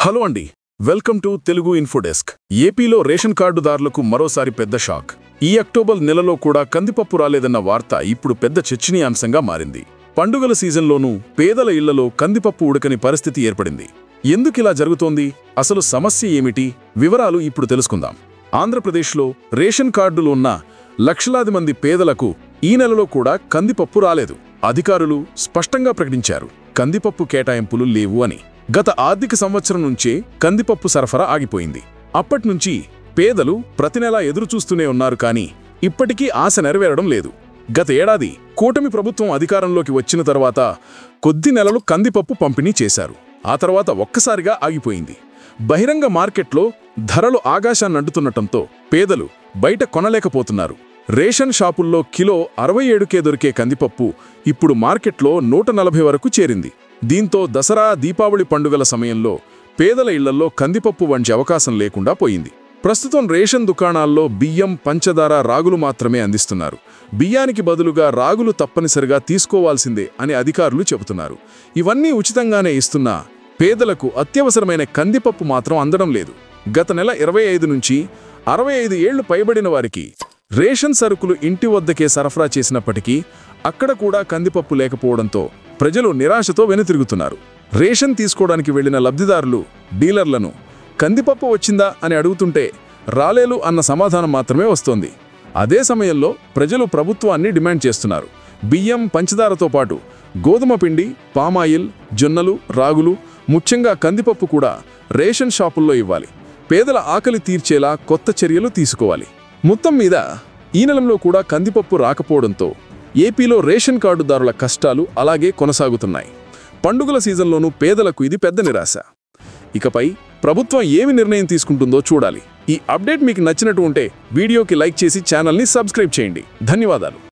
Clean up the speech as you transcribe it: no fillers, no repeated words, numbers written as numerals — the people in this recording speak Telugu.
హలో అండి, వెల్కమ్ టు తెలుగు ఇన్ఫోడెస్క్. ఏపీలో రేషన్ కార్డుదారులకు మరోసారి పెద్ద షాక్. ఈ అక్టోబర్ నెలలో కూడా కందిపప్పు రాలేదన్న వార్త ఇప్పుడు పెద్ద చర్చనీయాంశంగా మారింది. పండుగల సీజన్లోనూ పేదల ఇళ్లలో కందిపప్పు ఉడకని పరిస్థితి ఏర్పడింది. ఎందుకిలా జరుగుతోంది? అసలు సమస్య ఏమిటి? వివరాలు ఇప్పుడు తెలుసుకుందాం. ఆంధ్రప్రదేశ్లో రేషన్ కార్డులు ఉన్న లక్షలాది మంది పేదలకు ఈ నెలలో కూడా కందిపప్పు రాలేదు. అధికారులు స్పష్టంగా ప్రకటించారు, కందిపప్పు కేటాయింపులు లేవు అని. గత ఆర్థిక సంవత్సరం నుంచే కందిపప్పు సరఫరా ఆగిపోయింది. అప్పట్నుంచి పేదలు ప్రతి నెలా ఎదురుచూస్తూనే ఉన్నారు, కానీ ఇప్పటికీ ఆశ నెరవేరడం లేదు. గత ఏడాది కూటమి ప్రభుత్వం అధికారంలోకి వచ్చిన తర్వాత కొద్ది నెలలు కందిపప్పు పంపిణీ చేశారు. ఆ తర్వాత ఒక్కసారిగా ఆగిపోయింది. బహిరంగ మార్కెట్లో ధరలు ఆకాశాన్నంటుతుండటంతో పేదలు బయట కొనలేకపోతున్నారు. రేషన్ షాపుల్లో కిలో 67కే దొరికే కందిపప్పు ఇప్పుడు మార్కెట్లో 140 వరకు చేరింది. దీంతో దసరా, దీపావళి పండుగల సమయంలో పేదల ఇళ్లల్లో కందిపప్పు వంచే అవకాశం లేకుండా పోయింది. ప్రస్తుతం రేషన్ దుకాణాల్లో బియ్యం, పంచదార, రాగులు మాత్రమే అందిస్తున్నారు. బియ్యానికి బదులుగా రాగులు తప్పనిసరిగా తీసుకోవాల్సిందే అని అధికారులు చెబుతున్నారు. ఇవన్నీ ఉచితంగానే ఇస్తున్నా పేదలకు అత్యవసరమైన కందిపప్పు మాత్రం అందడం లేదు. గత నెల 25 నుంచి 65 ఏళ్లు పైబడిన వారికి రేషన్ సరుకులు ఇంటి వద్దకే సరఫరా చేసినప్పటికీ అక్కడ కూడా కందిపప్పు లేకపోవడంతో ప్రజలు నిరాశతో వెనుతిరుగుతున్నారు. రేషన్ తీసుకోవడానికి వెళ్లిన లబ్ధిదారులు డీలర్లను కందిపప్పు వచ్చిందా అని అడుగుతుంటే రాలేదు అన్న సమాధానం మాత్రమే వస్తోంది. అదే సమయంలో ప్రజలు ప్రభుత్వాన్ని డిమాండ్ చేస్తున్నారు. బియ్యం, పంచదారతో పాటు గోధుమ పిండి, పామాయిల్, జొన్నలు, రాగులు, ముఖ్యంగా కందిపప్పు కూడా రేషన్ షాపుల్లో ఇవ్వాలి. పేదల ఆకలి తీర్చేలా కొత్త చర్యలు తీసుకోవాలి. మొత్తం మీద ఈ నెలలో కూడా కందిపప్పు రాకపోవడంతో ఏపీలో రేషన్ కార్డుదారుల కష్టాలు అలాగే కొనసాగుతున్నాయి. పండుగల సీజన్లోనూ పేదలకు ఇది పెద్ద నిరాశ. ఇకపై ప్రభుత్వం ఏమి నిర్ణయం తీసుకుంటుందో చూడాలి. ఈ అప్డేట్ మీకు నచ్చినట్టు ఉంటే వీడియోకి లైక్ చేసి ఛానల్ని సబ్స్క్రైబ్ చేయండి. ధన్యవాదాలు.